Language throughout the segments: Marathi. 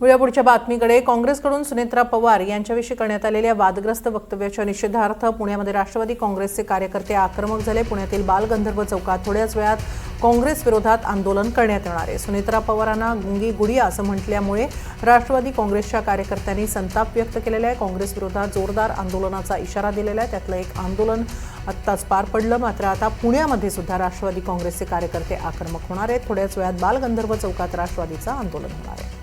पुढच्या बातमीकडे काँग्रेसकडून सुनेत्रा पवार यांच्याविषयी करण्यात आलेल्या वादग्रस्त वक्तव्याच्या निषेधार्थ पुण्यामध्ये राष्ट्रवादी काँग्रेसचे कार्यकर्ते आक्रमक झाले। पुण्यातील बालगंधर्व चौकात थोड्याच वेळात काँग्रेस विरोधात आंदोलन करण्यात येणार आहे। सुनेत्रा पवारांना गुंगी गुडिया असं म्हटल्यामुळे राष्ट्रवादी काँग्रेसच्या कार्यकर्त्यांनी संताप व्यक्त केलेला आहे। काँग्रेस विरोधात जोरदार आंदोलनाचा इशारा दिलेला आहे। त्यातलं एक आंदोलन आत्ताच पार पडलं, मात्र आता पुण्यामध्ये सुद्धा राष्ट्रवादी काँग्रेसचे कार्यकर्ते आक्रमक होणार आहेत। थोड्याच वेळात बालगंधर्व चौकात राष्ट्रवादीचं आंदोलन होणार आहे।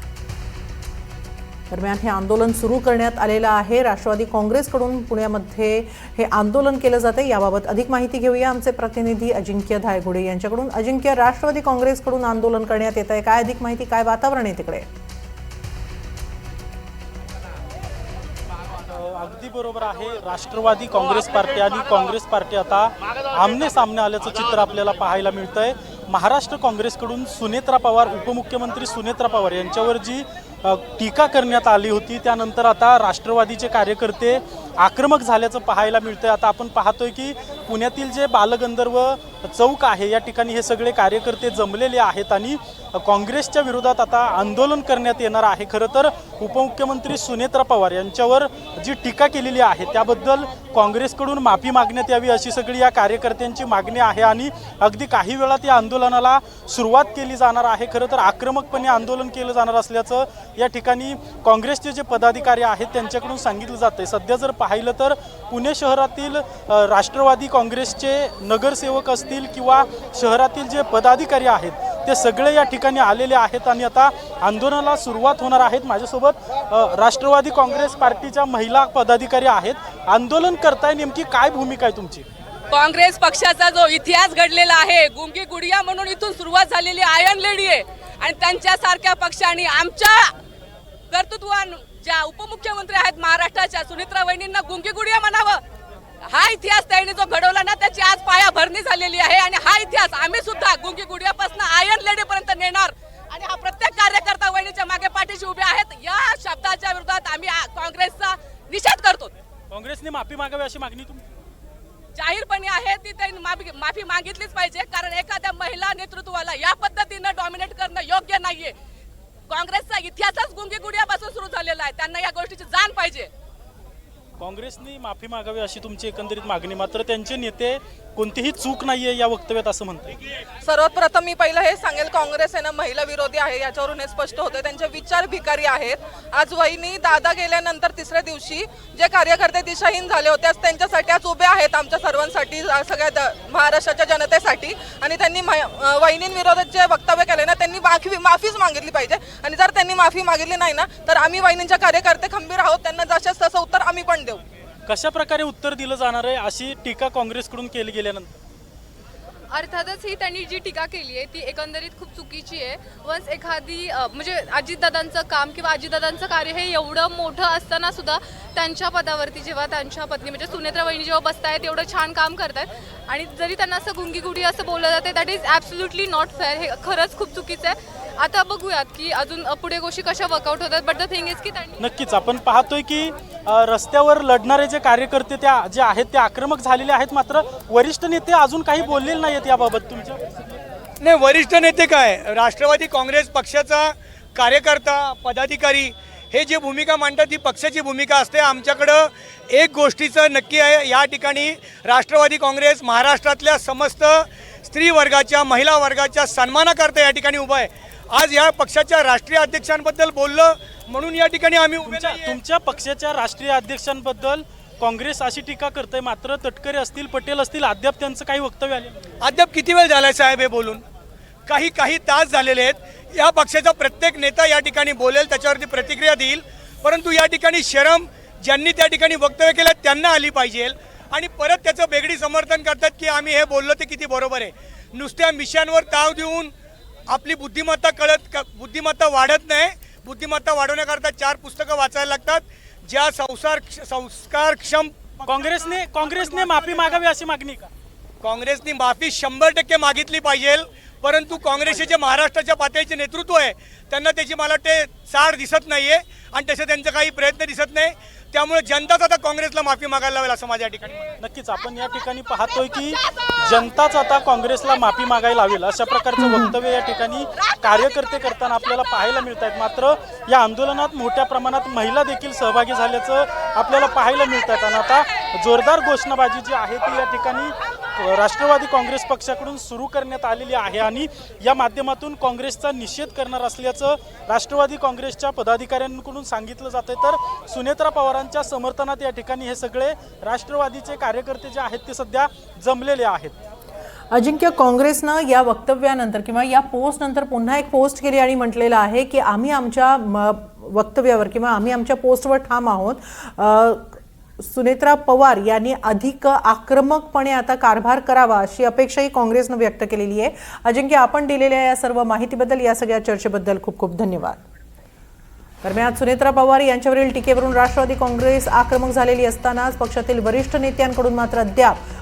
दरम्यान हे आंदोलन सुरू करण्यात आलेलं आहे। राष्ट्रवादी काँग्रेसकडून पुण्यामध्ये हे आंदोलन केलं जाते। याबाबत अधिक माहिती घेऊया आमचे प्रतिनिधी अजिंक्य धायगुडे यांच्याकडून। अजिंक्य, राष्ट्रवादी काँग्रेसकडून आंदोलन करण्यात येत आहे, काय अधिक माहिती, काय वातावरण आहे तिकडे? अगदी बरोबर आहे। राष्ट्रवादी काँग्रेस पार्टी आणि काँग्रेस पार्टी आता आमने सामने आल्याचं चित्र आपल्याला पाहायला मिळतंय। महाराष्ट्र काँग्रेसकडून सुनेत्रा पवार, उपमुख्यमंत्री सुनेत्रा पवार यांच्यावर जी टीका करण्यात आली होती, त्यानंतर आता राष्ट्रवादीचे कार्यकर्ते आक्रमक झाल्याचं पाहायला मिळतंय। आता आपण पाहतोय की पुण्यातील जे बालगंधर्व चौक आहे या ठिकाणी हे सगळे कार्यकर्ते जमलेले आहेत आणि काँग्रेसच्या विरोधात आता आंदोलन करण्यात येणार आहे। खरं तर उपमुख्यमंत्री सुनेत्रा पवार यांच्यावर जी टीका केलेली आहे त्याबद्दल काँग्रेसकडून माफी मागण्यात यावी अशी सगळी या कार्यकर्त्यांची मागणी आहे आणि अगदी काही वेळात या आंदोलनाला सुरुवात केली जाणार आहे। खरं तर आक्रमकपणे आंदोलन केलं जाणार असल्याचं या ठिकाणी काँग्रेसचे जे पदाधिकारी आहेत त्यांच्याकडून सांगितलं जातंय। सध्या जर पाहिलं तर पुणे शहरातील राष्ट्रवादी काँग्रेसचे नगरसेवक असतील किंवा शहरातील जे पदाधिकारी आहेत ते सगळे या ठिकाणी आलेले आहेत आणि आता आंदोलनाला सुरुवात होणार आहेत। माझ्यासोबत राष्ट्रवादी काँग्रेस पार्टीच्या महिला पदाधिकारी आहेत। आंदोलन करताय, नेमकी काय भूमिका आहे तुमची? काँग्रेस पक्षाचा जो इतिहास घडलेला आहे, गुंगी गुडिया म्हणून इथून सुरुवात झालेली आयर्न लेडी आहे आणि त्यांच्यासारख्या पक्षांनी आमच्या कर्तृत्वान ज्या उपमुख्यमंत्री आहेत महाराष्ट्राच्या सुनेत्रा वहिनींना गुंगी गुडिया म्हणावं। हा इतिहास त्यांनी जो घडवला ना त्याची आज पायाभरणी झालेली आहे आणि हा इतिहास आम्ही सुद्धा गुंगी गुडियापासून आयर्न लेडी पर्यंत नेणार आणि हा प्रत्येक कार्यकर्ता वहिनीच्या मागे पाठीशी उभे आहेत। या शब्दाच्या विरोधात आम्ही काँग्रेसचा निषेध करतो। काँग्रेसने माफी मागावी अशी मागणी तुमची जाहीरपणे आहे, ती त्यांनी माफी मागितलीच पाहिजे, कारण एखाद्या महिला नेतृत्वाला या पद्धतीने डॉमिनेट करणं योग्य नाहीये। काँग्रेसचा इतिहासच गुंगी गुडियापासून सुरू झालेला आहे, त्यांना या गोष्टीची जाण पाहिजे। काँग्रेसने माफी मागावी अशी तुमची एकंदरीत मागणी, मात्र त्यांचे नेते कोणतीही चूक नाहीये या वक्तव्यात असं म्हणतात। सर्वात प्रथम मी पहिलं हे सांगेल, काँग्रेस आहे ना महिला विरोधी आहे, याच्यावरून हे स्पष्ट होते। त्यांचे विचार भिकारी आहेत। आज वहिनी दादा गेल्यानंतर तिसऱ्या दिवशी जे कार्यकर्ते दिशाहीन झाले होते त्यांच्यासाठी आज उभे आहेत, आमच्या सर्वांसाठी, सगळ्या महाराष्ट्राच्या जनतेसाठी। आणि त्यांनी वहिनींविरोधात जे वक्तव्य केले ना त्यांनी माफीच मागितली पाहिजे आणि जर त्यांनी माफी मागितली नाही ना तर आम्ही वहिनींच्या कार्यकर्ते खंबीर आहोत, त्यांना जशाच तसं उत्तर आम्ही पण देऊ। कशा प्रकारे उत्तर दिलं जाणार आहे अशी टीका काँग्रेसकडून केली गेल्यानंतर? अर्थातच ही त्यांनी जी टीका केली आहे ती एकंदरीत खूप चुकीची आहे। वन्स एखादी म्हणजे अजितदादांचं काम किंवा अजितदादांचं कार्य हे एवढं मोठं असताना सुद्धा त्यांच्या पदावरती जेव्हा त्यांच्या पत्नी म्हणजे सुनेत्रा वहिनी जेव्हा बसतायत एवढं छान काम करतायत आणि जरी त्यांना असं गुंगी गुडी असं बोललं जाते, that is absolutely not fair. हे खरंच खूप चुकीचं आहे। आता बघूयात की अजून पुढे गोष्टी कशा वर्कआउट होतात, बट द थिंग इज की त्यांनी नक्कीच आपण पाहतोय की रस्त्यावर लढणारे जे कार्यकर्ते जे आहेत ते आक्रमक झालेले आहेत, मात्र वरिष्ठ नेते अजून काही बोललेले नाहीत याबाबत तुमच्या? नाही, वरिष्ठ नेते काय, राष्ट्रवादी काँग्रेस पक्षाचा कार्यकर्ता पदाधिकारी हे जे भूमिका मांडतात ती पक्षाची भूमिका असते। आमच्याकडं एक गोष्टीचं नक्की आहे, या ठिकाणी राष्ट्रवादी काँग्रेस महाराष्ट्रातल्या समस्त स्त्री वर्गाच्या महिला वर्गाच्या सन्मानाकरता या ठिकाणी उभा आहे। आज या पक्षाच्या राष्ट्रीय अध्यक्षांबद्दल बोललं म्हणून या ठिकाणी आम्ही तुमच्या पक्षाच्या राष्ट्रीय अध्यक्षांबद्दल काँग्रेस अशी टीका करते, मात्र तटकरे असतील, पटेल असतील, अद्याप त्यांचं काही वक्तव्य आले? अद्याप किती वेळ झालाय साहेब हे बोलून? काही तास झालेले आहेत। या पक्षाचा प्रत्येक नेता या ठिकाणी बोलेल, त्याच्यावरती प्रतिक्रिया देईल, परंतु या ठिकाणी शरम ज्यांनी त्या ठिकाणी वक्तव्य केलं त्यांना आली पाहिजे आणि परत त्याचं वेगळी समर्थन करतात की आम्ही हे बोललो ते किती बरोबर आहे। नुसत्या मिशनवर ताव देऊन आपली बुद्धिमत्ता वाढत नाही। बुद्धिमत्ता वाढवण्याकरता 4 पुस्तकं वाचायला लागतात। ज्या संस्कारक्षम काँग्रेसने माफी मागावी अशी मागणी का? काँग्रेसने माफी 100% मागितली पाहिजे, परंतु काँग्रेसचे जे महाराष्ट्राच्या पातळीचे नेतृत्व आहे त्यांना त्याची मला वाटते साड दिसत नाहीये आणि तसे त्यांचा काही प्रयत्न दिसत नाही। त्यामुळे जनताच आता काँग्रेसला माफी मागायला लावेल असं माझ्या या ठिकाणी म्हणणं आहे. नक्कीच आपण या ठिकाणी पाहतोय की जनताच आता काँग्रेसला माफी मागायला लावेल अशा प्रकारचं वक्तव्य या ठिकाणी कार्यकर्ते करताना आपल्याला पाहायला मिळत आहेत. मात्र या आंदोलनात मोठ्या प्रमाणात महिला देखील सहभागी झाल्याचं आपल्याला पाहायला मिळत आहेत आणि आता जोरदार घोषणाबाजी जी आहे ती या ठिकाणी राष्ट्रवादी काँग्रेस पक्षाकडून सुरू करण्यात आलेली आहे आणि या माध्यमातून काँग्रेसचा निषेध करणार असल्याचं राष्ट्रवादी काँग्रेसच्या पदाधिकाऱ्यांकडून सांगितलं जातंय. तर सुनेत्रा पवारांच्या समर्थनात या ठिकाणी हे सगळे राष्ट्रवादीचे कार्यकर्ते जे आहेत ते सध्या जमलेले आहेत. अजिंक्य, काँग्रेसनं या वक्तव्यानंतर किंवा या पोस्टनंतर पुन्हा एक पोस्ट केली आणि म्हटलेलं आहे की आम्ही आमच्या वक्तव्यावर किंवा आम्ही आमच्या पोस्टवर ठाम आहोत. सुनेत्रा पवार यांनी अधिक आक्रमकपणे आता कारभार करावा अशी अपेक्षाही काँग्रेसनं व्यक्त केलेली आहे. अजिंक्य, आपण दिलेल्या या सर्व माहितीबद्दल, या सगळ्या चर्चेबद्दल खूप खूप धन्यवाद. दरम्यान सुनेत्रा पवार यांच्यावरील टीकेवरून राष्ट्रवादी काँग्रेस आक्रमक झालेली असतानाच पक्षातील वरिष्ठ नेत्यांकडून मात्र अद्याप